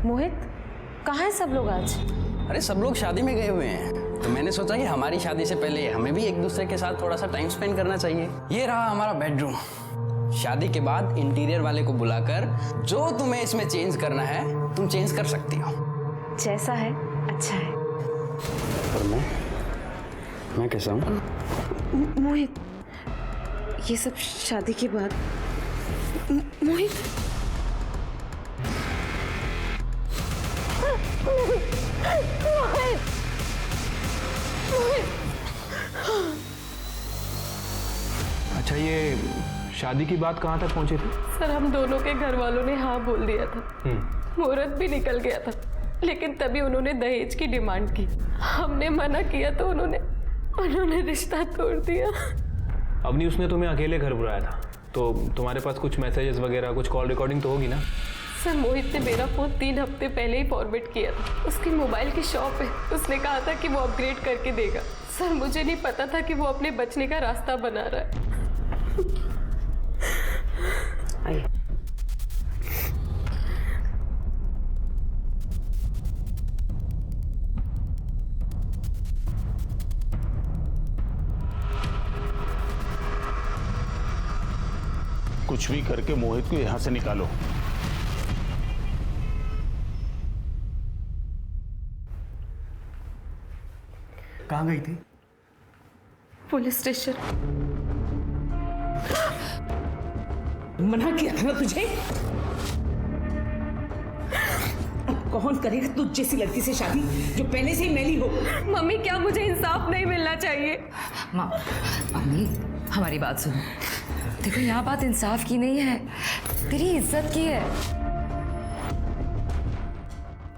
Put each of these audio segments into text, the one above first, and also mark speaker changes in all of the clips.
Speaker 1: मोहित, कहाँ है सब लोग आज?
Speaker 2: अरे सब लोग शादी में गए हुए हैं, तो मैंने सोचा कि हमारी शादी से पहले हमें भी एक दूसरे के साथ थोड़ा सा टाइम स्पेंड करना चाहिए। ये रहा हमारा बेडरूम। शादी के बाद इंटीरियर वाले को बुलाकर जो तुम्हें इसमें चेंज करना है तुम चेंज कर सकती हो।
Speaker 1: जैसा है अच्छा है।
Speaker 2: पर मैं कैसा हूँ?
Speaker 1: मोहित, ये सब शादी के बाद। मोहित,
Speaker 3: अच्छा, ये शादी की बात कहाँ तक पहुँची थी?
Speaker 4: सर, हम दोनों के घर वालों ने हाँ बोल दिया था। मुहूर्त भी निकल गया था, लेकिन तभी उन्होंने दहेज की डिमांड की। हमने मना किया तो उन्होंने रिश्ता तोड़ दिया।
Speaker 3: अवनी, उसने तुम्हें अकेले घर बुलाया था, तो तुम्हारे पास कुछ मैसेजेस वगैरह, कुछ कॉल रिकॉर्डिंग तो होगी ना?
Speaker 4: सर, मोहित ने मेरा फोन 3 हफ्ते पहले ही फॉरवर्ड किया था। उसकी मोबाइल की शॉप है, उसने कहा था कि वो अपग्रेड करके देगा। सर, मुझे नहीं पता था कि वो अपने बचने का रास्ता बना रहा है।
Speaker 1: आइए।
Speaker 5: कुछ भी करके मोहित को यहां से निकालो।
Speaker 6: कहाँ गई थी?
Speaker 4: Police station.
Speaker 7: मना किया था ना तुझे। अब कौन करेगा तुझ जैसी लड़की से शादी जो पहले से ही मैली हो?
Speaker 4: मम्मी, क्या मुझे इंसाफ नहीं मिलना चाहिए?
Speaker 8: माँ, अम्मी, हमारी बात सुनो। देखो, यहाँ बात इंसाफ की नहीं है, तेरी इज्जत की है।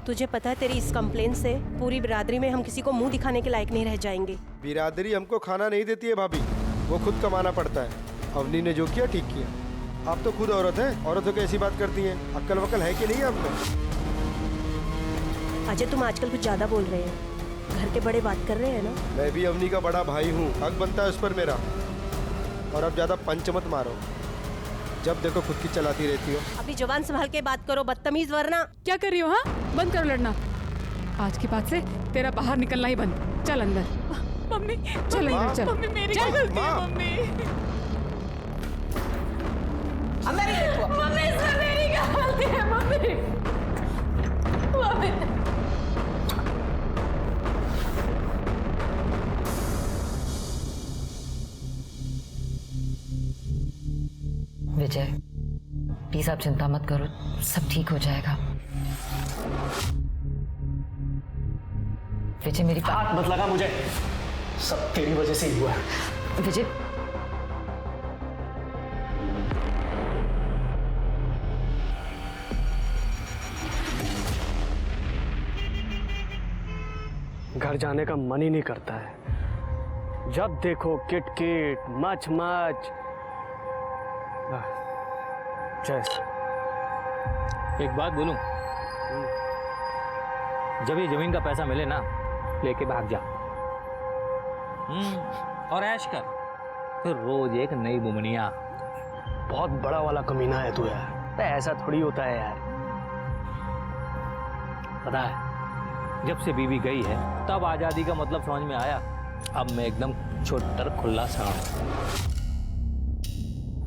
Speaker 9: तुझे पता है, तेरी इस कंप्लेन से पूरी बिरादरी में हम किसी को मुंह दिखाने के लायक नहीं रह जाएंगे।
Speaker 10: बिरादरी हमको खाना नहीं देती है भाभी, वो खुद कमाना पड़ता है। अवनी ने जो किया ठीक किया। आप तो खुद औरत हैं, औरतों की ऐसी बात करती हैं। अक्ल वक्ल है कि नहीं आप में?
Speaker 9: अजय, तुम आजकल कुछ ज्यादा बोल रहे हैं। घर के बड़े बात कर रहे हैं ना।
Speaker 10: मैं भी अवनी का बड़ा भाई हूँ, हक बनता है उस पर मेरा। और अब ज्यादा पंच मत मारो, जब देखो खुद की चलाती रहती हो।
Speaker 9: अपनी जवान संभाल के बात करो, बदतमीज। वरना
Speaker 4: क्या कर रही हो? हाँ, बंद करो लड़ना। आज के बाद से तेरा बाहर निकलना ही बंद। चल अंदर। मम्मी, चल अंदर, चल। मम्मी, मेरी गलती है, मम्मी। मम्मी, इसमें मेरी गलती है, मम्मी। मम्मी।
Speaker 8: विजय, प्लीज आप चिंता मत करो, सब ठीक हो जाएगा। विजय, मेरी
Speaker 6: हाथ मत लगा मुझे, सब तेरी वजह से ही हुआ है।
Speaker 8: विजय,
Speaker 6: घर जाने का मन ही नहीं करता है। जब देखो किटकिट मच मच।
Speaker 3: एक बात बोलूं, जब ये जमीन का पैसा मिले ना, लेके भाग जा। और ऐश कर, फिर रोज एक नई बुमनिया।
Speaker 6: बहुत बड़ा वाला कमीना है तू यार, ऐसा थोड़ी होता है यार।
Speaker 3: पता है, जब से बीवी गई है तब आजादी का मतलब समझ में आया। अब मैं एकदम छोटर खुला सा हूं,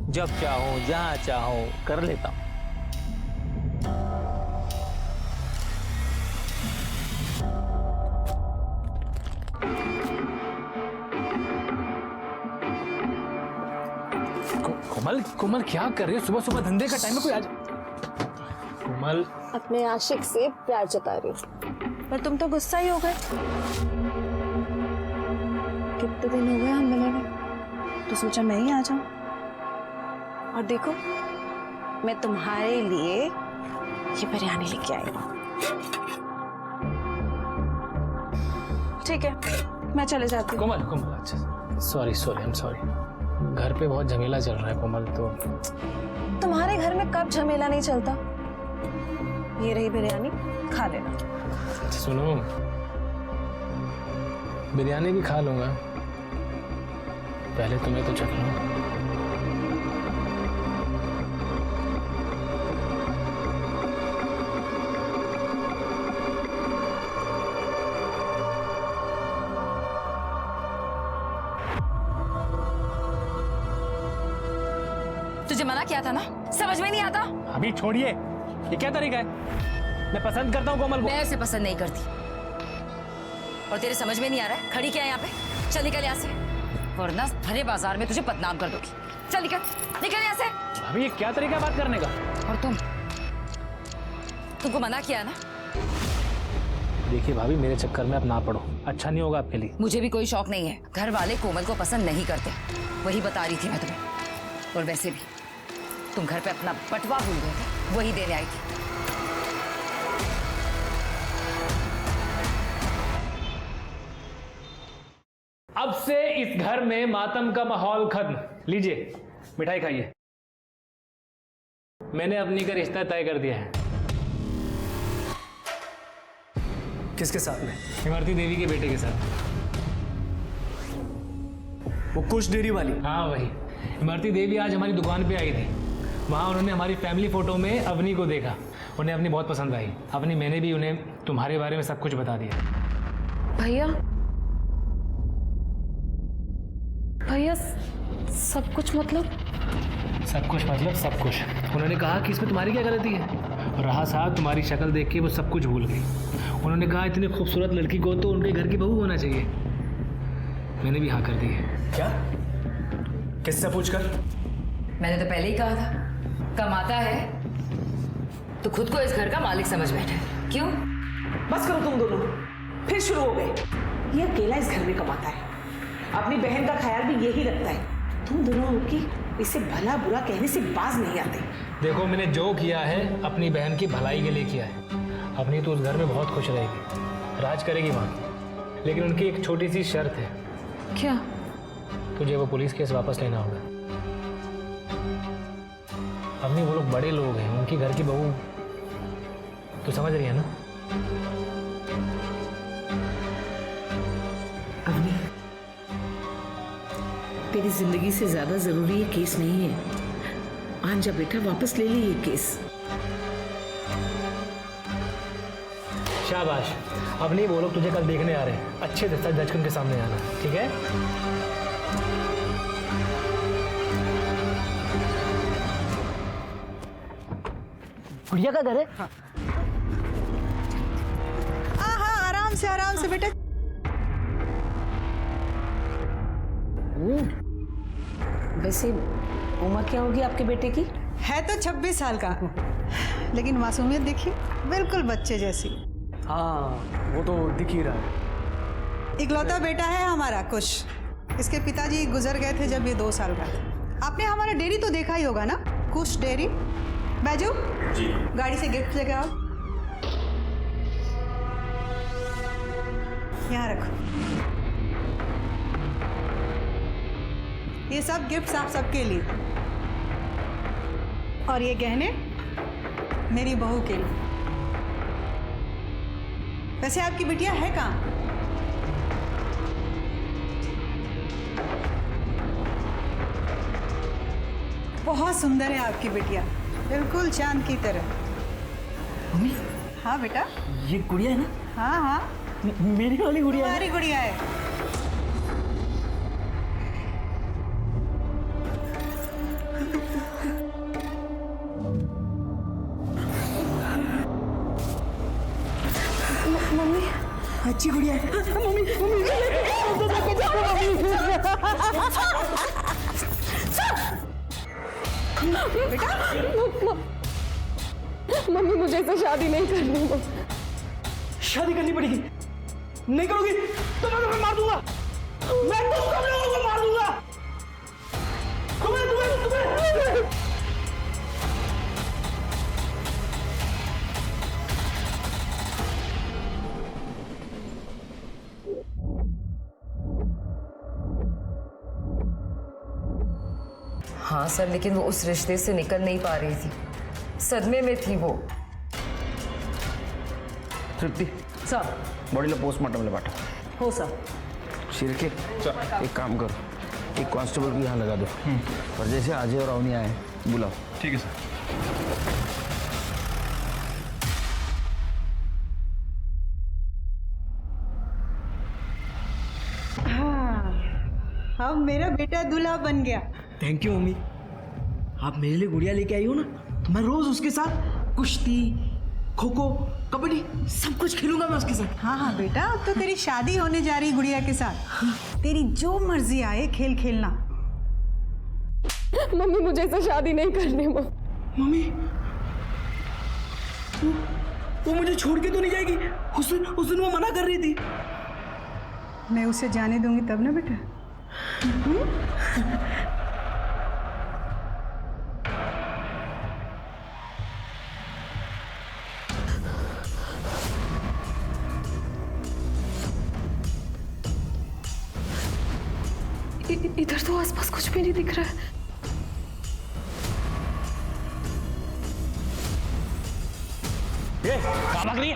Speaker 3: जब चाहूं जहां चाहूं कर लेता हूं।
Speaker 6: कोमल, कोमल क्या कर रही है? सुबह सुबह धंधे का टाइम है, कोई आ जा। कोमल,
Speaker 11: अपने आशिक से प्यार जता रही हूँ, पर तुम तो गुस्सा ही हो गए। कितने दिन हो गए हम मिले हुए, तो सोचा मैं ही आ जाऊं। और देखो, मैं तुम्हारे लिए ये बिरयानी लेके आई हूँ। ठीक है, मैं चले जाती हूँ।
Speaker 6: कोमल, कोमल, अच्छा, सॉरी, आई एम सॉरी। घर पे बहुत झमेला चल रहा है कोमल। तो
Speaker 11: तुम्हारे घर में कब झमेला नहीं चलता? ये रही बिरयानी, खा लेना।
Speaker 6: सुनो, बिरयानी भी खा लूंगा, पहले तुम्हें तो चख लूं।
Speaker 8: तुझे मना किया था ना, समझ में नहीं आता?
Speaker 3: अभी छोड़िए, ये क्या तरीका है? मैं पसंद करता हूँ कोमल को।
Speaker 8: मैं उसे पसंद नहीं करती। और तेरे समझ में नहीं आ रहा है? खड़ी क्या है यहाँ पे? चल निकल यहाँ से, वरना भरे बाजार में तुझे बदनाम कर दूंगी। चल निकल, निकल यहाँ से।
Speaker 3: अभी ये क्या तरीका है बात करने का?
Speaker 8: और तुमको मना किया ना?
Speaker 3: देखिए भाभी, मेरे चक्कर में आप ना पड़ो, अच्छा नहीं होगा आपके लिए।
Speaker 8: मुझे भी कोई शौक नहीं है। घर वाले कोमल को पसंद नहीं करते, वही बता रही थी मैं तुम्हें। और वैसे भी तुम घर पे अपना बटवा भूल गए थे, वही देने आई थी।
Speaker 3: अब से इस घर में मातम का माहौल खत्म। लीजिए मिठाई खाइए। मैंने अपनी का रिश्ता तय कर दिया है।
Speaker 6: किसके साथ में?
Speaker 3: इमरती देवी के बेटे के साथ।
Speaker 6: वो कुछ डेयरी वाली?
Speaker 3: हाँ वही। इमरती देवी आज हमारी दुकान पे आई थी। वहाँ उन्होंने हमारी फैमिली फोटो में अवनी को देखा, उन्हें अवनी बहुत पसंद आई। अवनी, मैंने भी उन्हें तुम्हारे बारे में सब कुछ बता दिया।
Speaker 4: भैया सब कुछ मतलब?
Speaker 3: सब कुछ मतलब सब कुछ। उन्होंने कहा कि इसमें तुम्हारी क्या गलती है। और रहा साहब, तुम्हारी शक्ल देख के वो सब कुछ भूल गई। उन्होंने कहा इतनी खूबसूरत लड़की को तो उनके घर की बहू होना चाहिए। मैंने भी हाँ कर दी है।
Speaker 6: क्या? किससे पूछकर?
Speaker 8: मैंने तो पहले ही कहा था, कमाता है तो खुद को इस घर का मालिक समझ बैठा है। क्यों?
Speaker 7: बस करो तुम दोनों, फिर शुरू हो गए। ये अकेला इस घर में कमाता है, अपनी बहन का ख्याल भी यही रखता है। तुम दोनों की इसे भला बुरा कहने से बाज नहीं आते।
Speaker 3: देखो, मैंने जो किया है अपनी बहन की भलाई के लिए किया है। अपनी तो उस घर में बहुत खुश रहेगी, राज करेगी वहाँ। लेकिन उनकी एक छोटी सी शर्त है।
Speaker 4: क्या?
Speaker 3: तुझे वो पुलिस केस वापस लेना होगा। अपनी वो लोग बड़े लोग हैं, उनकी घर की बहू तो समझ रही है ना?
Speaker 7: अवनी, तेरी जिंदगी से ज्यादा जरूरी ये केस नहीं है। आन जा बेटा, वापस ले ले ये केस।
Speaker 3: शाबाश। अब नहीं, वो लोग तुझे कल देखने आ रहे हैं। अच्छे से जज के सामने आना, ठीक है?
Speaker 6: गुड़िया का घर है?
Speaker 7: हाँ आराम से बेटा।
Speaker 11: वैसे उम्र क्या होगी आपके बेटे की?
Speaker 12: है तो 26 साल का, लेकिन मासूमियत देखिए, बिल्कुल बच्चे जैसी।
Speaker 6: हाँ, वो तो दिख ही रहा है।
Speaker 12: इकलौता बेटा है हमारा कुश। इसके पिताजी गुजर गए थे जब ये 2 साल का था। आपने हमारा डेयरी तो देखा ही होगा ना, कुश डेयरी। बैजू जी, गाड़ी से गिफ्ट लेके आओ। यहाँ रखो, ये सब गिफ्ट्स आप सबके लिए, और ये गहने मेरी बहू के लिए। वैसे आपकी बिटिया है कहाँ? बहुत सुंदर है आपकी बिटिया, बिल्कुल चांद की तरह।
Speaker 7: मम्मी।
Speaker 12: हाँ बेटा,
Speaker 7: ये गुड़िया है ना?
Speaker 12: हाँ हाँ,
Speaker 7: मेरी वाली गुड़िया है।
Speaker 12: तुम्हारी गुड़िया है।
Speaker 7: मम्मी अच्छी गुड़िया है। मम्मी
Speaker 12: बेटा,
Speaker 4: मम्मी मुझे इससे शादी नहीं करनी।
Speaker 6: शादी करनी पड़ेगी। नहीं करोगी तो मैं तुम्हें मार दूंगा। मैं तुम सब लोगों को मार दूंगा। तुम्हें।
Speaker 8: हाँ सर, लेकिन वो उस रिश्ते से निकल नहीं पा रही थी, सदमे में थी वो।
Speaker 13: तृप्ति
Speaker 7: सर,
Speaker 13: बॉडीला पोस्टमार्टम ले पाठव।
Speaker 7: हो सर।
Speaker 13: शिरके एक काम करो, एक कांस्टेबल को यहाँ लगा दो, और जैसे अजय और अवनी आए बुलाओ।
Speaker 5: ठीक है सर।
Speaker 12: हाँ, अब मेरा बेटा दूल्हा बन गया।
Speaker 6: Thank you mummy. आप मेरे लिए गुड़िया लेके आई हो ना, तो मैं रोज उसके साथ कुश्ती, खो खो, कबड्डी सब कुछ खेलूंगा मैं उसके साथ।
Speaker 12: हाँ हाँ बेटा, अब तो तेरी शादी होने जा रही गुड़िया के साथ, तेरी जो मर्जी आए खेल खेलना।
Speaker 4: मम्मी मुझे ऐसे शादी नहीं करनी।
Speaker 6: मम्मी वो मुझे छोड़ के तो नहीं जाएगी? उस दिन वो मना कर रही थी।
Speaker 12: मैं उसे जाने दूंगी तब ना बेटा।
Speaker 4: इधर तो आसपास कुछ भी नहीं दिख रहा है।
Speaker 6: ये कहाँ भाग रही है?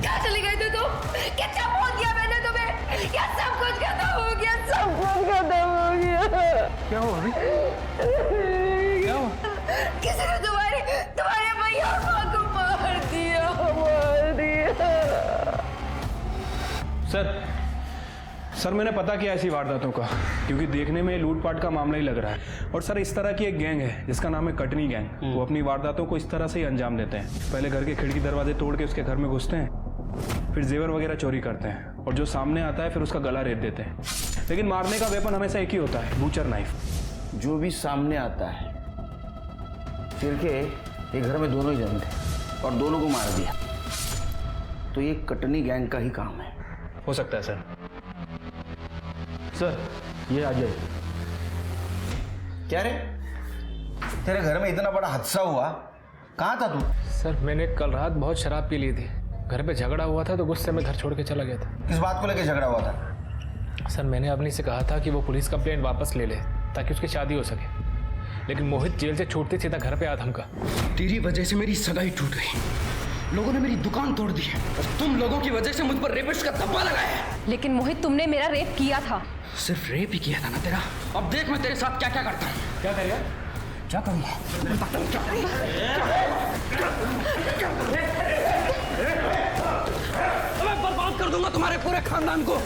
Speaker 8: क्या चली गई थी तुम? कितना बोल दिया मैंने तुम्हें? क्या सब कुछ खत्म हो गया? सब कुछ खत्म हो गया।
Speaker 6: क्या हुआ अभी? क्या हुआ?
Speaker 8: किसी ने तुम्हारे भैया और माँ को मार दिया।
Speaker 14: सर मैंने पता किया ऐसी वारदातों का, क्योंकि देखने में लूटपाट का मामला ही लग रहा है। और सर इस तरह की एक गैंग है जिसका नाम है कटनी गैंग। वो अपनी वारदातों को इस तरह से ही अंजाम देते हैं। पहले घर के खिड़की दरवाजे तोड़ के उसके घर में घुसते हैं, फिर जेवर वगैरह चोरी करते हैं, और जो सामने आता है फिर उसका गला रेत देते हैं। लेकिन मारने का वेपन हमेशा एक ही होता है, बूचर नाइफ।
Speaker 13: जो भी सामने आता है, फिर के एक घर में दोनों ही जन थे और दोनों को मार दिया, तो ये कटनी गैंग का ही काम है।
Speaker 14: हो सकता है सर।
Speaker 13: सर ये आ जाए। क्या रे, तेरे घर में इतना बड़ा हादसा हुआ, कहाँ था तू?
Speaker 3: सर मैंने कल रात बहुत शराब पी ली थी, घर पे झगड़ा हुआ था तो गुस्से में घर छोड़ के चला गया था।
Speaker 13: किस बात को लेकर झगड़ा हुआ था?
Speaker 3: सर मैंने अपनी से कहा था कि वो पुलिस कंप्लेंट वापस ले ले ताकि उसकी शादी हो सके, लेकिन मोहित जेल से छूटते सीधा घर पे आया धमका।
Speaker 2: तेरी वजह से मेरी सगाई टूट गई, लोगों ने मेरी दुकान तोड़ दी है, और तुम लोगों की वजह से मुझ पर रेपिस्ट का धब्बा लगाया है।
Speaker 1: लेकिन मोहित तुमने मेरा रेप किया था।
Speaker 2: सिर्फ रेप ही किया था ना तेरा? अब देख मैं तेरे साथ क्या क्या करता हूँ।
Speaker 3: क्या करेगा?
Speaker 2: क्या करूँगा? मैं बर्बाद कर दूंगा तुम्हारे पूरे खानदान को।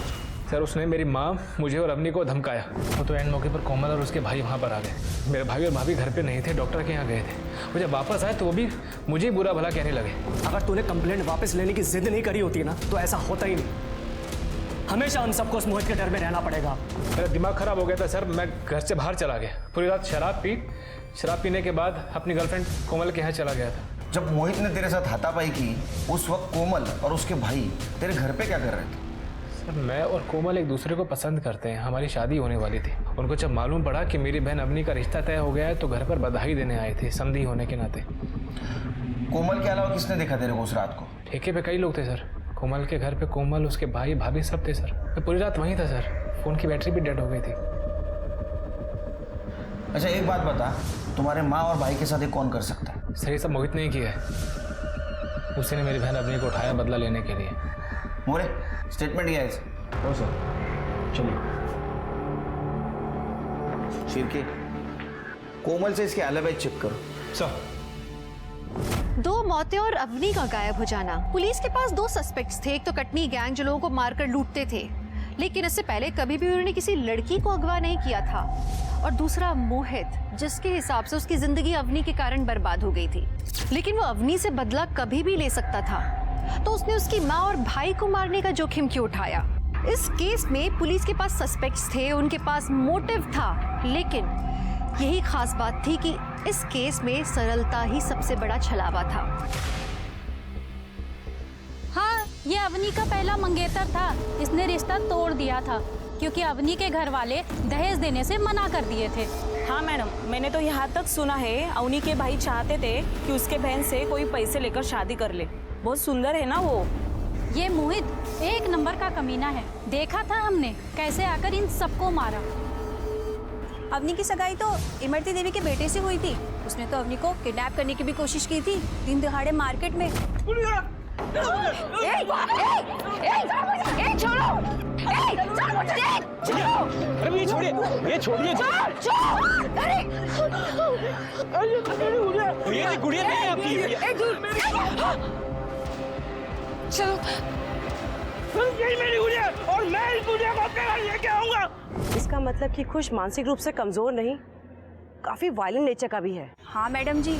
Speaker 3: सर उसने मेरी माँ, मुझे और अवनी को धमकाया। वो तो एंड मौके पर कोमल और उसके भाई वहाँ पर आ गए। मेरे भाई और भाभी घर पे नहीं थे, डॉक्टर के यहाँ गए थे। वो जब वापस आए तो वो भी मुझे बुरा भला कहने लगे।
Speaker 6: अगर तूने कंप्लेंट वापस लेने की जिद नहीं करी होती ना, तो ऐसा होता ही नहीं। हमेशा हम सबको उस मोहित के डर में रहना पड़ेगा।
Speaker 3: मेरा दिमाग खराब हो गया था सर, मैं घर से बाहर चला गया। पूरी रात शराब पीने के बाद अपनी गर्लफ्रेंड कोमल के यहाँ चला गया था।
Speaker 13: जब मोहित ने तेरे साथ हाथापाई की, उस वक्त कोमल और उसके भाई तेरे घर पे क्या कर रहे थे?
Speaker 3: सर मैं और कोमल एक दूसरे को पसंद करते हैं, हमारी शादी होने वाली थी। उनको जब मालूम पड़ा कि मेरी बहन अवनी का रिश्ता तय हो गया है तो घर पर बधाई देने आए थे, समधी होने के नाते।
Speaker 13: कोमल के अलावा किसने देखा तेरे को उस रात को?
Speaker 3: ठेके पे कई लोग थे सर। कोमल के घर पे कोमल, उसके भाई भाभी सब थे सर। मैं पूरी रात वहीं था सर, फोन की बैटरी भी डेड हो गई थी।
Speaker 13: अच्छा एक बात बता, तुम्हारे माँ और भाई के साथ कौन कर सकता है?
Speaker 3: सर ये सब मोहित ने ही किया है, उसी ने मेरी बहन अवनी को उठाया बदला लेने के लिए।
Speaker 13: मोरे स्टेटमेंट दिया है।
Speaker 14: हो सर, चलिए।
Speaker 13: शिरके, कोमल से इसके एलिबी चेक करो।
Speaker 14: सर
Speaker 15: 2 मौतें और अवनी का गायब हो जाना। पुलिस के पास 2 सस्पेक्ट्स थे। एक तो कटनी गैंग जो लोगों को मारकर लूटते थे, लेकिन इससे पहले कभी भी उन्होंने किसी लड़की को अगवा नहीं किया था, और दूसरा मोहित, जिसके हिसाब से उसकी जिंदगी अवनी के कारण बर्बाद हो गई थी। लेकिन वो अवनी से बदला कभी भी ले सकता था, तो उसने उसकी माँ और भाई को मारने का जोखिम क्यों उठाया? इस केस में पुलिस के पास सस्पेक्ट्स थे, उनके पास मोटिव था, लेकिन यही खास बात थी कि इस केस में सरलता ही सबसे बड़ा छलावा था।
Speaker 16: हाँ, ये अवनी का पहला मंगेतर था। इसने रिश्ता तोड़ दिया था क्योंकि अवनी के घर वाले दहेज देने से मना कर दिए थे।
Speaker 17: हाँ मैडम, मैंने तो यहाँ तक सुना है अवनी के भाई चाहते थे कि उसके बहन से कोई पैसे लेकर शादी कर ले। बहुत सुंदर है ना वो।
Speaker 16: ये मोहित एक नंबर का कमीना है, देखा था हमने कैसे आकर इन सबको मारा।
Speaker 18: अवनी की सगाई तो इमरती देवी के बेटे से हुई थी। उसने तो अवनी को किडनैप करने की भी कोशिश की थी, दिन दहाड़े मार्केट में।
Speaker 6: अरे ये छोड़िए, ये छोड़िए। ये गुड़िया नहीं है आपकी।
Speaker 4: चलो
Speaker 6: यही मेरी गुड़िया और मैं इस गुड़िया को अपने घर लेके आऊंगा।
Speaker 18: इसका मतलब कि खुश मानसिक रूप से कमजोर नहीं, काफी वायलेंट नेचर का भी है।
Speaker 11: हाँ मैडम जी।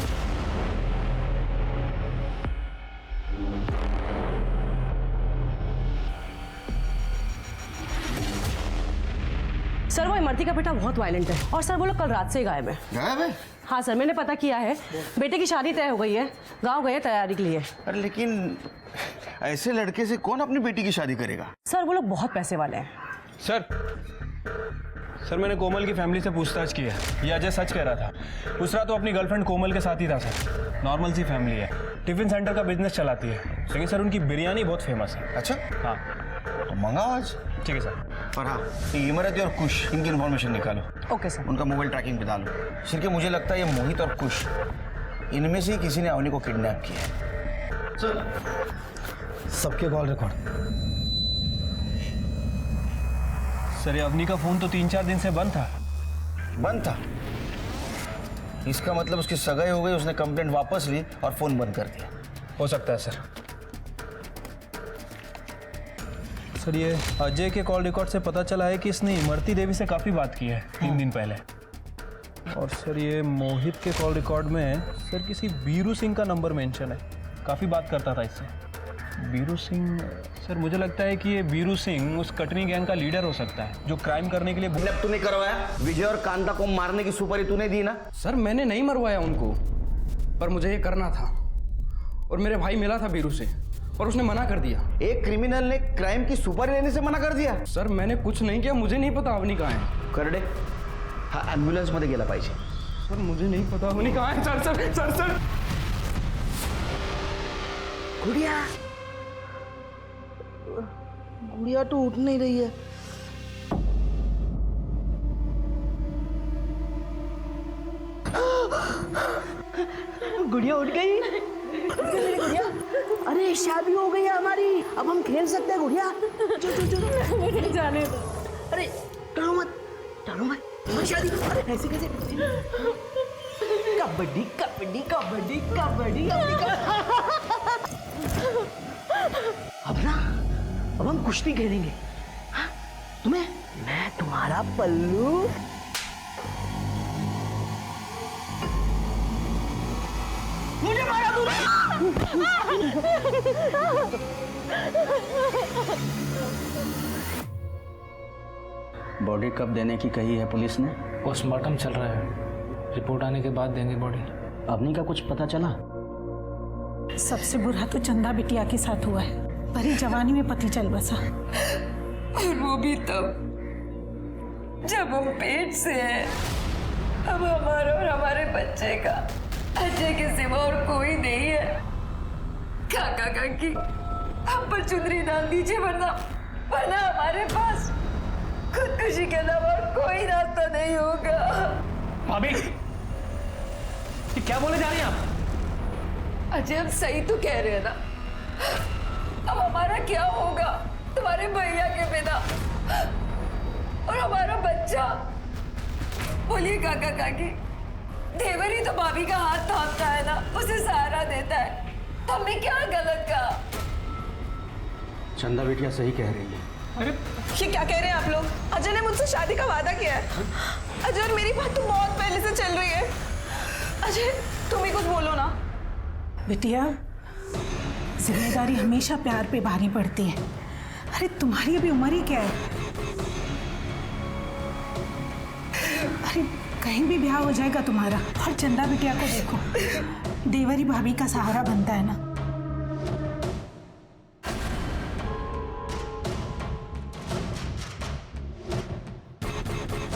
Speaker 18: सर वो इमरती का बेटा बहुत वायलेंट है और सर वो लोग कल रात से ही गायब है।
Speaker 13: गायब है?
Speaker 18: हाँ सर, मैंने पता किया है। बेटे की शादी तय हो गई है, गांव गए तैयारी के लिए।
Speaker 13: अरे लेकिन ऐसे लड़के से कौन अपनी बेटी की शादी करेगा?
Speaker 18: सर वो लोग बहुत पैसे वाले हैं।
Speaker 14: सर मैंने कोमल की फैमिली से पूछताछ की है। ये अजय सच कह रहा था। दूसरा तो अपनी गर्लफ्रेंड कोमल के साथ ही था सर। नॉर्मल सी फैमिली है, टिफिन सेंटर का बिजनेस चलाती है, लेकिन सर उनकी बिरयानी बहुत फेमस है।
Speaker 13: अच्छा
Speaker 14: हाँ
Speaker 13: तो मंगाओ आज।
Speaker 14: ठीक है सर।
Speaker 13: और हाँ, ये इमरती और कुश इनकी इन्फॉर्मेशन निकालो।
Speaker 18: Okay sir.
Speaker 13: उनका मोबाइल ट्रैकिंग पे डालो। सिर्फ मुझे लगता है ये मोहित और कुश इनमें से ही किसी ने अवनी को किडनैप किया है।
Speaker 6: सबके कॉल रिकॉर्ड।
Speaker 14: सर ये अवनी का फोन तो 3-4 दिन से बंद था।
Speaker 13: बंद था? इसका मतलब उसकी सगाई हो गई, उसने कंप्लेंट वापस ली और फोन बंद कर दिया।
Speaker 14: हो सकता है सर। सर ये अजय के कॉल रिकॉर्ड से पता चला है कि इसने इमरती देवी से काफ़ी बात की है 3 दिन पहले। और सर ये मोहित के कॉल रिकॉर्ड में सर किसी बीरू सिंह का नंबर मेंशन है। काफ़ी बात करता था इससे। बीरू सिंह सर मुझे लगता है कि ये बीरू सिंह उस कटनी गैंग का लीडर हो सकता है जो क्राइम करने के लिए।
Speaker 13: तूने करवाया विजय और कांता को मारने की सुपारी तूने दी ना?
Speaker 2: सर मैंने नहीं मरवाया उनको, पर मुझे ये करना था। और मेरे भाई मिला था बीरू से और उसने मना कर दिया।
Speaker 13: एक क्रिमिनल ने क्राइम की सुपारी लेने से मना कर दिया?
Speaker 2: सर मैंने कुछ नहीं किया, मुझे नहीं पता अवनी कहाँ है।
Speaker 13: करडे हा ॲम्ब्युलन्स मध्ये गेला पाहिजे।
Speaker 2: सर मुझे नहीं पता अवनी कहाँ है। सर सर सर सर
Speaker 13: गुड़िया गुड़िया तो उठ नहीं रही है।
Speaker 7: गुड़िया उठ गई। गुड़िया, अरे शादी हो गई है हमारी, अब हम खेल सकते हैं गुड़िया।
Speaker 4: मुझे जाने दो।
Speaker 7: अरे डरो मत, डरो मत, शादी। अरे ऐसे कैसे? कबड्डी कबड्डी कबड्डी कबड्डी। अब ना, अब हम कुश्ती खेलेंगे। हाँ? तुम्हें मैं तुम्हारा पल्लू। मुझे मारा तूने।
Speaker 2: बॉडी कब देने की कही है पुलिस ने?
Speaker 3: पोस्टमार्टम चल रहा है, रिपोर्ट आने के बाद देंगे बॉडी।
Speaker 2: अवनी का कुछ पता चला?
Speaker 12: सबसे बुरा तो चंदा बिटिया के साथ हुआ है। भरी जवानी में पति चल बसा,
Speaker 4: और वो भी तब जब हम पेट से हैं। अब हमारा और हमारे बच्चे का अजय के सिवा और कोई नहीं है। काका काकी हम पर चुनरी डाल दीजिए, वरना हमारे पास खुदकुशी के अलावा और कोई रास्ता नहीं होगा।
Speaker 3: भाभी ये क्या बोले जा रही हैं आप?
Speaker 4: अजय हम सही तो कह रहे हैं ना। अब हमारा क्या होगा तुम्हारे भैया के बिना, और हमारा बच्चा? बोलिए काका काकी, देवर ही तो भाभी का हाथ थामता है ना, उसे सहारा देता है। तो हमने क्या गलत कहा?
Speaker 2: चंदा बिटिया सही कह रही है।
Speaker 17: अरे ये क्या कह रहे हैं आप लोग? अजय ने मुझसे शादी का वादा किया है। अजय और मेरी बात तो बहुत पहले से चल रही है। अजय तुम ही कुछ बोलो ना।
Speaker 12: बिटिया, जिम्मेदारी हमेशा प्यार पे भारी पड़ती है। अरे तुम्हारी अभी उम्र ही क्या है? अरे कहीं भी ब्याह हो जाएगा तुम्हारा। और चंदा बिटिया को देखो, देवरी भाभी का सहारा बनता है ना।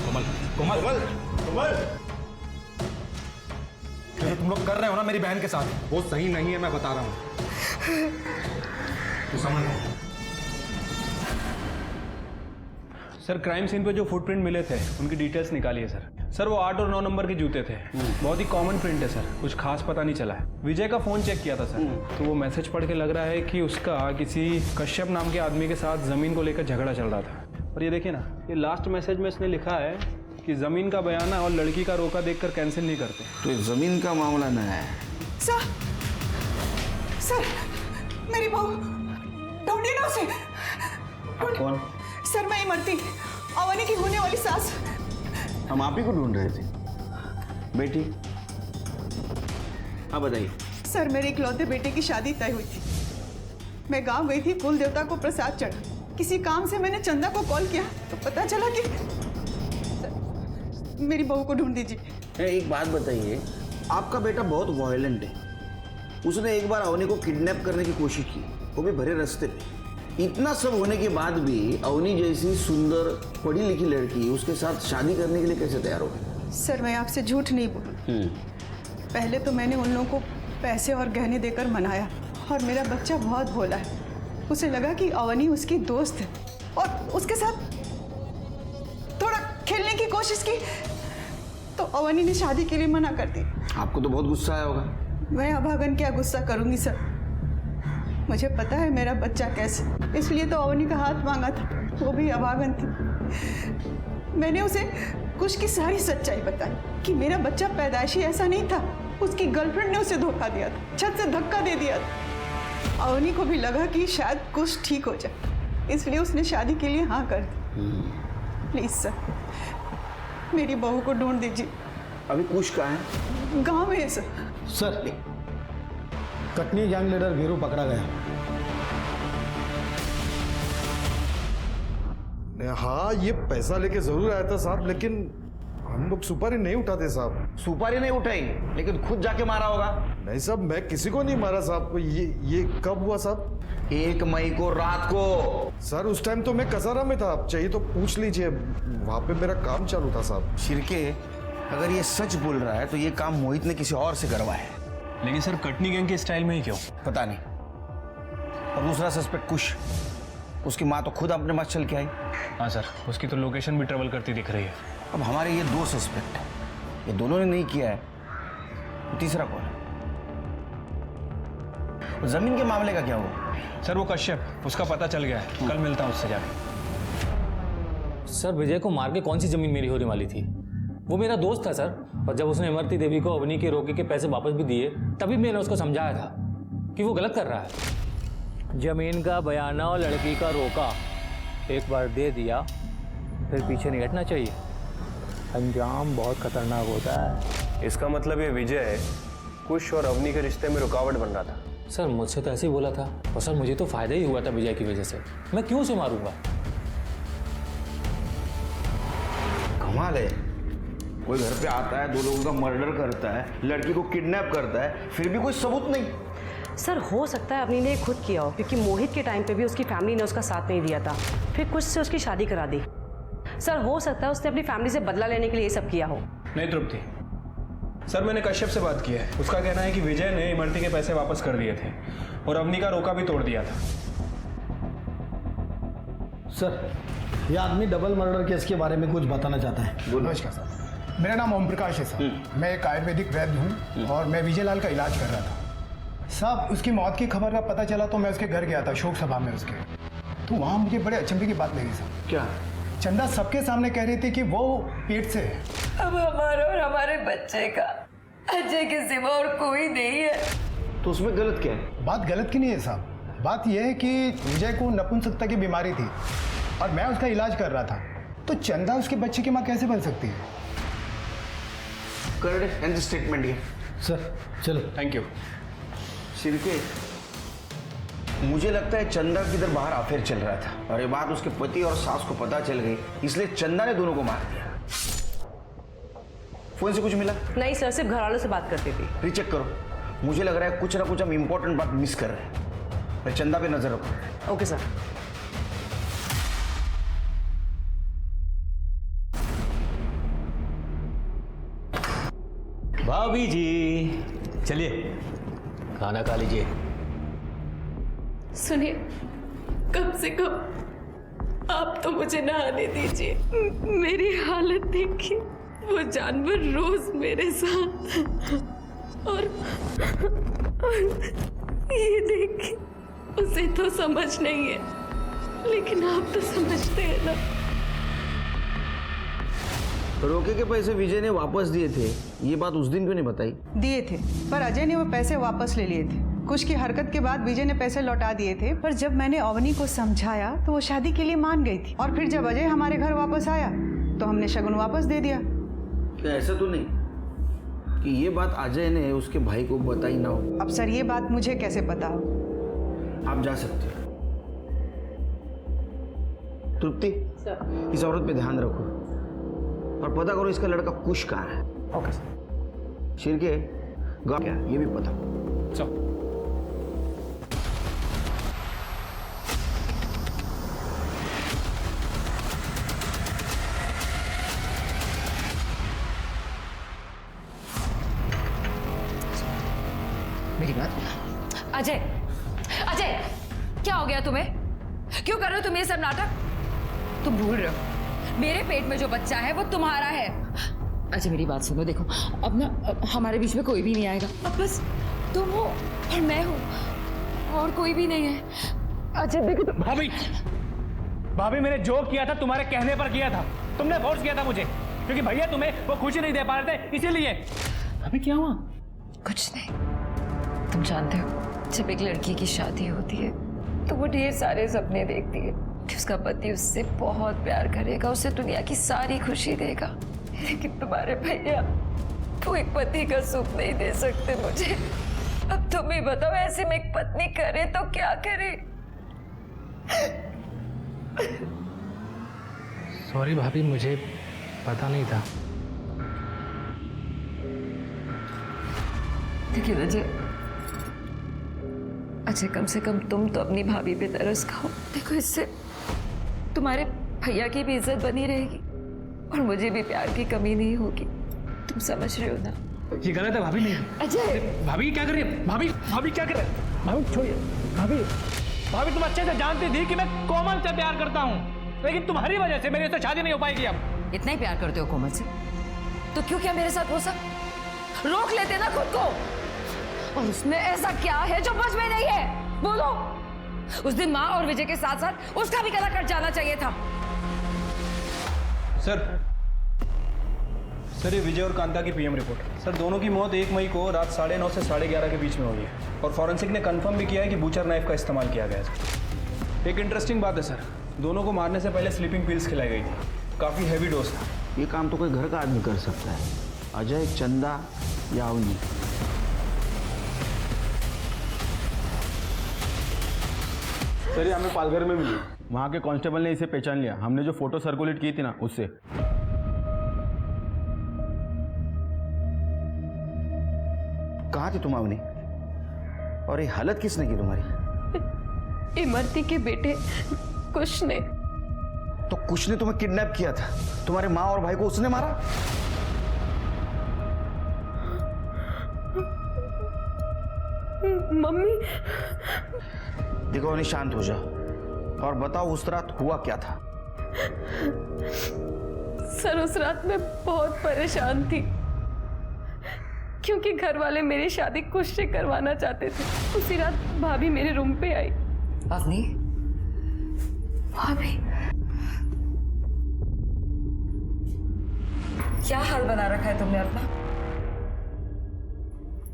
Speaker 6: कोमल कोमल कोमल, जो तुम लोग कर रहे हो ना मेरी बहन के साथ, वो सही नहीं है, मैं बता रहा हूँ। तो समझ लो।
Speaker 14: सर क्राइम सीन पे जो फुटप्रिंट मिले थे उनकी डिटेल्स निकालिए सर। सर वो 8 और 9 नंबर के जूते थे। बहुत ही कॉमन प्रिंट है सर, कुछ खास पता नहीं चला है। विजय का फ़ोन चेक किया था सर, तो वो मैसेज पढ़ के लग रहा है कि उसका किसी कश्यप नाम के आदमी के साथ ज़मीन को लेकर झगड़ा चल रहा था। और ये देखिए ना, ये लास्ट मैसेज में इसने लिखा है कि ज़मीन का बयाना और लड़की का रोका देखकर कैंसिल नहीं करते।
Speaker 13: तो ये ज़मीन का मामला न है।
Speaker 17: सर मेरी बहू ढूंढिए ना उसे।
Speaker 13: कौन?
Speaker 17: सर मैं इमरती, अवनी की होने वाली सास।
Speaker 13: हम आप ही को ढूंढ रहे थे बेटी। अब बताइए।
Speaker 17: सर मेरे इकलौते बेटे की शादी तय हुई थी। मैं गांव गई थी, कुल देवता को प्रसाद चढ़ा। किसी काम से मैंने चंदा को कॉल किया तो पता चला कि मेरी बहू को ढूंढ दीजिए।
Speaker 13: एक बात बताइए, आपका बेटा बहुत वायलेंट है। उसने एक बार अवनी को किडनैप करने की कोशिश की, वो भी भरे रास्ते पे। इतना सब होने के बाद भी अवनी जैसी सुंदर पढ़ी लिखी लड़की उसके साथ शादी करने के लिए कैसे तैयार हो गई?
Speaker 17: सर मैं आपसे झूठ नहीं बोलूं। पहले तो मैंने उन लोगों को पैसे और गहने देकर मनाया, और मेरा बच्चा बहुत भोला है। उसे लगा कि अवनी उसकी दोस्त है और उसके साथ थोड़ा खेलने की कोशिश की, तो अवनी ने शादी के लिए मना कर दी।
Speaker 13: आपको तो बहुत गुस्सा आया होगा।
Speaker 17: मैं अभागन क्या गुस्सा करूंगी सर, मुझे पता है मेरा बच्चा कैसे, इसलिए तो अवनी का हाथ मांगा था, वो भी अभागन थी। मैंने उसे कुछ की सारी सच्चाई बताई कि मेरा बच्चा पैदाइशी ऐसा नहीं था, उसकी गर्लफ्रेंड ने उसे धोखा दिया था, छत से धक्का दे दिया था। अवनी को भी लगा कि शायद कुछ ठीक हो जाए, इसलिए उसने शादी के लिए हाँ कर दी। प्लीज सर मेरी बहू को ढूंढ दीजिए।
Speaker 13: अभी कुछ कहाँ है?
Speaker 17: गाँव में है sir.
Speaker 6: Sir Katni gang leader Veeru पकड़ा गया।
Speaker 10: हाँ ये पैसा लेके जरूर आया था साहब, लेकिन हम लोग सुपारी नहीं उठाते साहब।
Speaker 13: सुपारी नहीं उठाई, लेकिन खुद जाके मारा होगा।
Speaker 10: नहीं साहब, मैं किसी को नहीं मारा साहब। ये कब हुआ साहब?
Speaker 13: 1 मई को रात को।
Speaker 10: सर उस टाइम तो मैं कसारा में था, आप चाहिए तो पूछ लीजिए, वहां पे मेरा काम चालू था साहब।
Speaker 13: शिरके, अगर ये सच बोल रहा है तो ये काम मोहित ने किसी और से करवाया है।
Speaker 14: लेकिन सर कटनी गैंग के स्टाइल में ही क्यों?
Speaker 13: पता नहीं। और दूसरा सस्पेक्ट कुश, उसकी माँ तो खुद अपने पास चल के आई।
Speaker 14: हाँ सर, उसकी तो लोकेशन भी ट्रेवल करती दिख रही है।
Speaker 13: अब हमारे ये 2 सस्पेक्ट हैं, ये दोनों ने नहीं किया है, तो तीसरा कौन है? जमीन के मामले का क्या हुआ?
Speaker 14: सर वो कश्यप, उसका पता चल गया है, कल मिलता हूँ उससे जाके।
Speaker 3: सर विजय को मार के कौन सी जमीन मेरी होने वाली थी? वो मेरा दोस्त था सर, और जब उसने इमरती देवी को अवनी के रोके के पैसे वापस भी दिए, तभी मैंने उसको समझाया था कि वो गलत कर रहा है। जमीन का बयाना और लड़की का रोका एक बार दे दिया, फिर पीछे नहीं हटना चाहिए। अंजाम बहुत खतरनाक होता है।
Speaker 14: इसका मतलब ये विजय कुश और अवनी के रिश्ते में रुकावट बन रहा था।
Speaker 3: सर मुझसे तो ऐसे ही बोला था, और सर मुझे तो फायदा ही हुआ था विजय की वजह से। मैं क्यों उसे मारूंगा?
Speaker 13: कमाल है, कोई घर पे आता है, 2 लोगों का मर्डर करता है, लड़की को किडनैप करता है, फिर भी कोई सबूत नहीं।
Speaker 18: सर हो सकता है अवनी ने खुद किया हो, क्योंकि मोहित के टाइम पे भी उसकी फैमिली ने उसका साथ नहीं दिया था, फिर कुछ से उसकी शादी करा दी। सर हो सकता है उसने अपनी फैमिली से बदला लेने के लिए ये सब किया हो।
Speaker 14: नहीं तृप्ति, सर मैंने कश्यप से बात की है, उसका कहना है कि विजय ने इमरती के पैसे वापस कर दिए थे और अवनी का रोका भी तोड़ दिया था।
Speaker 6: सर ये आदमी डबल मर्डर केस के बारे में कुछ बताना चाहता है।
Speaker 19: नमस्कार सर, मेरा नाम ओम प्रकाश है सर। मैं एक आयुर्वेदिक वैद्य हूँ और मैं विजय लाल का इलाज कर रहा था। साहब उसकी मौत की खबर का पता चला तो मैं उसके घर गया था, शोक सभा में उसके। तो वहाँ मुझे बड़े अचंभे की बात लगी सर।
Speaker 13: क्या?
Speaker 19: चंदा सबके सामने कह रही थी कि वो पेट से है।
Speaker 4: अब हमारा और हमारे बच्चे का अजय के सिवा और कोई नहीं है।
Speaker 13: तो उसमें गलत क्या है?
Speaker 19: बात गलत की नहीं है साहब, बात यह है कि विजय को नपुंसकता की बीमारी थी और मैं उसका इलाज कर रहा था, तो चंदा उसके बच्चे की माँ कैसे बन सकती है?
Speaker 13: करेक्ट एंड स्टेटमेंट है
Speaker 6: सर। चलो
Speaker 14: थैंक यू।
Speaker 13: शिरके, मुझे लगता है चंदा किधर बाहर अफेयर चल रहा था और ये बात उसके पति और सास को पता चल गई, इसलिए चंदा ने दोनों को मार दिया। फोन से कुछ मिला?
Speaker 18: नहीं सर, सिर्फ घर वालों से बात करती थी।
Speaker 13: रीचेक करो, मुझे लग रहा है कुछ ना कुछ हम इंपॉर्टेंट बात मिस कर रहे हैं। मैं चंदा पे नजर रखो।
Speaker 18: Okay sir.
Speaker 3: भाभी जी चलिए खाना खा लीजिए।
Speaker 4: सुनिए, कम से कम आप तो मुझे नहाने दीजिए। मेरी हालत देखिए, वो जानवर रोज मेरे साथ और ये देख के उसे तो समझ नहीं है, लेकिन आप तो समझते हैं ना।
Speaker 13: रोके के पैसे विजय ने वापस दिए थे, ये बात उस दिन क्यों नहीं बताई?
Speaker 12: दिए थे, पर अजय ने वो पैसे वापस ले लिए थे। कुछ की हरकत के बाद विजय ने पैसे लौटा दिए थे, पर जब मैंने अवनी को समझाया तो वो शादी के लिए मान गई थी। और फिर जब अजय हमारे घर वापस आया तो हमने शगुन वापस दे दिया।
Speaker 13: क्या ऐसा तो नहीं कि ये बात अजय ने उसके भाई को बताई ना हो?
Speaker 12: अब सर ये बात मुझे कैसे पता हो?
Speaker 13: आप जा सकते हो। तृप्ति, इस औरत पे ध्यान रखो और पता करो इसका लड़का कुश कहाँ है।
Speaker 3: Okay sir.
Speaker 13: शिरके गाँव क्या ये भी पता।
Speaker 3: चलो।
Speaker 8: मेरी बात। अजय, अजय, क्या हो गया तुम्हें? क्यों कर रहे हो तुम ये सब नाटक? तुम भूल रहे हो मेरे पेट में जो बच्चा है वो तुम्हारा है। अजय मेरी बात सुनो, देखो अब ना हमारे बीच में कोई भी नहीं आएगा। अब बस तुम हो और मैं हूँ और कोई भी नहीं है। अजय देखो
Speaker 3: भाभी, भाभी मैंने जो किया था तुम्हारे कहने पर किया था। तुमने फोर्स किया था मुझे, क्योंकि भैया तुम्हें वो खुशी नहीं दे पा रहे थे, इसीलिए। अभी क्या हुआ?
Speaker 4: कुछ नहीं। तुम जानते हो जब एक लड़की की शादी होती है तो वो ढेर सारे सपने देखती है कि उसका पति उससे बहुत प्यार करेगा, उसे दुनिया की सारी खुशी देगा। लेकिन तुम्हारे भैया वो एक पति का सुख नहीं दे सकते मुझे। अब तुम ही बताओ, ऐसे में एक पत्नी करे तो क्या करे?
Speaker 3: सॉरी भाभी, मुझे पता नहीं था।
Speaker 4: लेकिन अजय कम से कम तुम तो अपनी भाभी पे तरस खाओ। देखो इससे तुम्हारे भैया की भी इज्जत बनी रहेगी और मुझे भी प्यार की कमी नहीं होगी। तुम समझ रहे हो ना?
Speaker 3: ये गलत है भाभी। नहीं
Speaker 4: अजय,
Speaker 3: भाभी क्या कर रही है? भाभी, भाभी क्या कर रही है? भाभी छोड़िए। भाभी, भाभी तुम अच्छे से जानती थी कि मैं कोमल से प्यार करता हूँ, लेकिन तुम्हारी वजह से मेरी उससे शादी नहीं हो पाएगी। अब
Speaker 8: इतना ही प्यार करते हो कोमल से तो क्यों किया मेरे साथ वो सब? रोक लेते ना खुद को। और उसमें ऐसा क्या है जो मुझ में नहीं है? बोलो। उस दिन माँ और विजय के साथ साथ उसका भी गला कट जाना चाहिए था।
Speaker 14: सर ये विजय और कांता की पीएम रिपोर्ट। सर दोनों की मौत 1 मई को रात 9:30 से 11:30 के बीच में हुई है और फॉरेंसिक ने कंफर्म भी किया है कि बूचर नाइफ का इस्तेमाल किया गया है। एक इंटरेस्टिंग बात है सर, दोनों को मारने से पहले स्लीपिंग पिल्स खिलाई गई थी। काफ़ी हैवी डोज था।
Speaker 13: ये काम तो कोई घर का आदमी कर सकता है, अजय, चंदा या अवनी।
Speaker 5: सर ये हमें पालघर में मिली, वहाँ के कांस्टेबल ने इसे पहचान लिया। हमने जो फोटो सर्कुलेट की थी ना उससे।
Speaker 13: कहाँ थी तुम अवनी? और ये हालत किसने की तुम्हारी?
Speaker 4: इमरती के बेटे कुश ने।
Speaker 13: तो कुश ने तुम्हें किडनैप किया था? तुम्हारे माँ और भाई को उसने मारा?
Speaker 4: मम्मी।
Speaker 13: देखो अवनी, शांत हो जाओ और बताओ उस रात हुआ क्या था?
Speaker 4: सर उस रात मैं बहुत परेशान थी क्योंकि घर वाले मेरी शादी कुश से करवाना चाहते थे। उसी रात भाभी मेरे रूम पे आई।
Speaker 8: अवनी,
Speaker 4: भाभी
Speaker 8: क्या हाल बना रखा है तुमने अपना?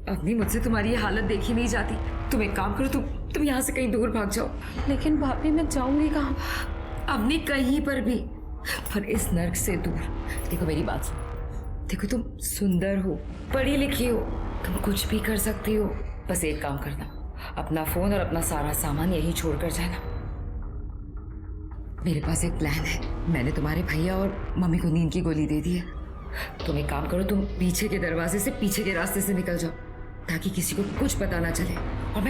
Speaker 8: अवनी मुझसे तुम्हारी ये हालत देखी नहीं जाती। तुम एक काम करो, तुम यहाँ से कहीं दूर भाग जाओ।
Speaker 4: लेकिन भाभी मैं जाऊंगी कहाँ?
Speaker 8: अवनी कहीं पर भी, पर इस नर्क से दूर। देखो मेरी बात सुनो, देखो तुम सुंदर हो, पढ़ी लिखी हो, तुम कुछ भी कर सकती हो। बस एक काम करना, अपना फोन और अपना सारा सामान यहीं छोड़कर जाना। मेरे पास एक प्लान है। मैंने तुम्हारे भैया और मम्मी को नींद की गोली दे दी है। तुम एक काम करो, तुम पीछे के दरवाजे से, पीछे के रास्ते से निकल जाओ ताकि किसी को कुछ पता ना चले। और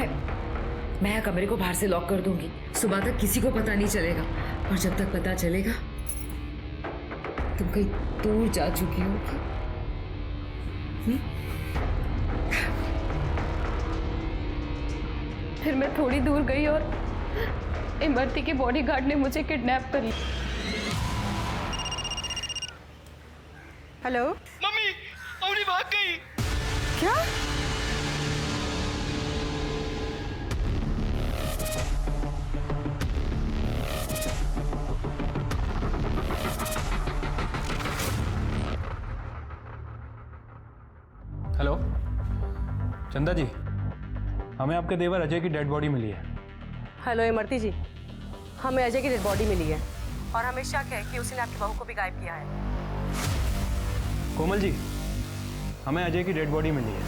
Speaker 8: मैं कमरे को बाहर से लॉक कर दूंगी। सुबह तक किसी को पता नहीं चलेगा और जब तक पता चलेगा तुम कहीं दूर जा चुकी होगी।
Speaker 4: फिर मैं थोड़ी दूर गई और इमरती के बॉडीगार्ड ने मुझे किडनैप कर लिया।
Speaker 12: हेलो
Speaker 6: मम्मी अवनी भाग गई।
Speaker 12: क्या?
Speaker 14: हेलो चंदा जी, हमें आपके देवर अजय की डेड बॉडी मिली है।
Speaker 18: हेलो इमरती जी, हमें अजय की डेड बॉडी मिली है और हमें शक है कि उसने आपकी बहू को भी गायब किया है।
Speaker 14: कोमल जी, हमें अजय की डेड बॉडी मिली है।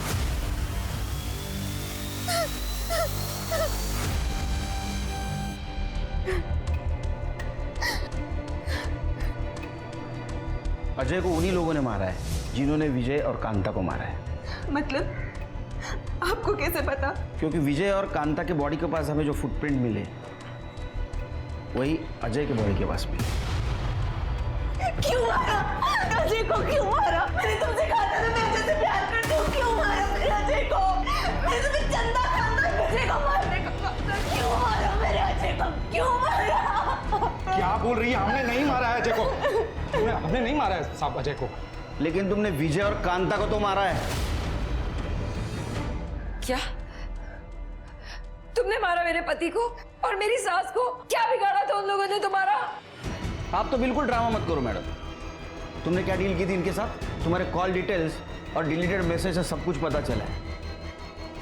Speaker 13: अजय को उन्हीं लोगों ने मारा है जिन्होंने विजय और कांता को मारा है।
Speaker 12: मतलब आपको कैसे पता?
Speaker 13: क्योंकि विजय और कांता के बॉडी के पास हमें जो फुटप्रिंट मिले वही अजय के बॉडी के पास मिले।
Speaker 7: क्यों मारा? अजय को क्यों मारा? मैंने तुमसे कहा था मैं अजय से प्यार करती हूँ, क्यों मारा मेरे अजय को? मैंने तुम्हें चंदा खानदान अजय को मारने को कहा था, क्यों मारा मेरे अजय को? क्यों मारा?
Speaker 6: क्या बोल रही है? हमने नहीं मारा है अजय को। हमने नहीं मारा है साहब अजय को।
Speaker 13: लेकिन तुमने विजय और कांता को तो मारा है।
Speaker 8: क्या तुमने मारा मेरे पति को और मेरी सास को? क्या बिगाड़ा था उन लोगों ने तुम्हारा?
Speaker 13: आप तो बिल्कुल ड्रामा मत करो मैडम। तुमने क्या डील की थी इनके साथ? तुम्हारे कॉल डिटेल्स और डिलीटेड मैसेज से सब कुछ पता चला है।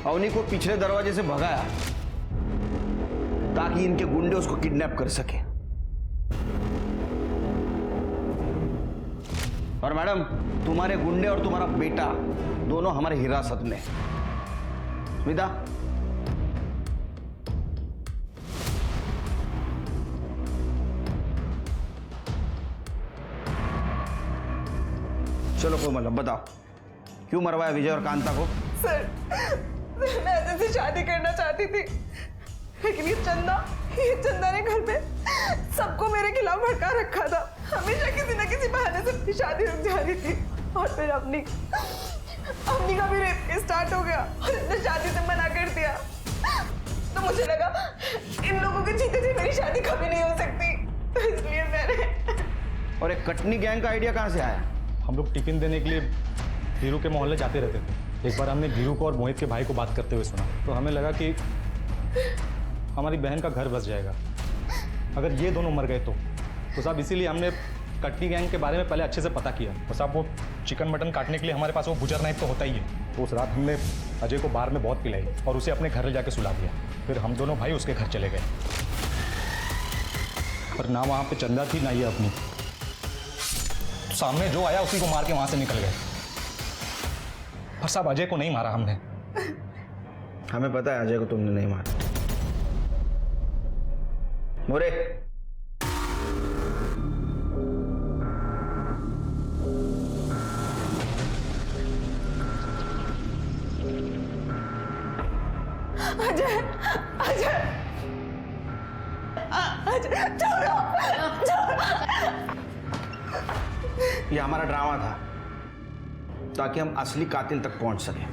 Speaker 13: अवनी को पिछले दरवाजे से भगाया ताकि इनके गुंडे उसको किडनैप कर सके। और मैडम, तुम्हारे गुंडे और तुम्हारा बेटा दोनों हमारे हिरासत में। स्मिता, चलो कोमल, अब बताओ क्यों मरवाया विजय और कांता को?
Speaker 12: सर मैं अजय से शादी करना चाहती थी, लेकिन ये चंदा ने घर पे सबको मेरे खिलाफ भड़का रखा था। हमेशा किसी न किसी बहाने से शादी रुक जा रही थी और फिर अपनी का भी रेप स्टार्ट हो गया और इसने शादी से मना कर दिया। तो मुझे लगा इन लोगों के जीते जी मेरी शादी कभी नहीं हो सकती, तो इसलिए मैंने।
Speaker 13: और एक कटनी गैंग का आइडिया कहाँ से आया?
Speaker 6: हम लोग टिफिन देने के लिए धीरू के मोहल्ले जाते रहते थे। एक बार हमने धीरू को और मोहित के भाई को बात करते हुए सुना, तो हमें लगा कि हमारी बहन का घर बस जाएगा अगर ये दोनों मर गए तो साहब इसीलिए हमने कटनी गैंग के बारे में पहले अच्छे से पता किया। तो साहब वो चिकन मटन काटने के लिए हमारे पास वो गुजर नाइफ तो होता ही है। तो उस रात हमने अजय को बार में बहुत पिलाई और उसे अपने घर ले जाके सुला दिया। फिर हम दोनों भाई उसके घर चले गए, पर ना वहाँ पे चंदा थी ना ये अपनी। सामने जो आया उसी को मार के वहां से निकल गए। पर साहब अजय को नहीं मारा हमने।
Speaker 13: हमें पता है अजय को तुमने नहीं मारा। मोरे,
Speaker 7: अजय अजय अजय छोड़ो।
Speaker 13: ये हमारा ड्रामा था ताकि हम असली कातिल तक पहुंच सके।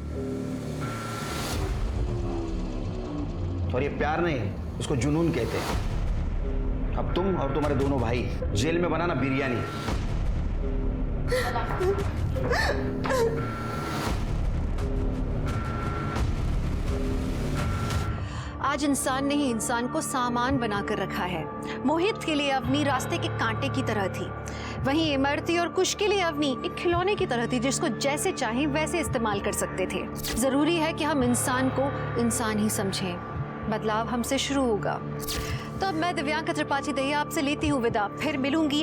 Speaker 13: और ये प्यार नहीं, इसको जुनून कहते हैं। अब तुम और तुम्हारे दोनों भाई जेल में बनाना बिरयानी।
Speaker 15: आज इंसान ने ही इंसान को सामान बनाकर रखा है। मोहित के लिए अवनी रास्ते के कांटे की तरह थी, वहीं इमरती और कुश के लिए अवनी एक खिलौने की तरह थी जिसको जैसे चाहे वैसे इस्तेमाल कर सकते थे। जरूरी है कि हम इंसान को इंसान ही समझें। बदलाव हमसे शुरू होगा। तो अब मैं दिव्यांका त्रिपाठी दहिया आपसे लेती हूँ विदा। फिर मिलूंगी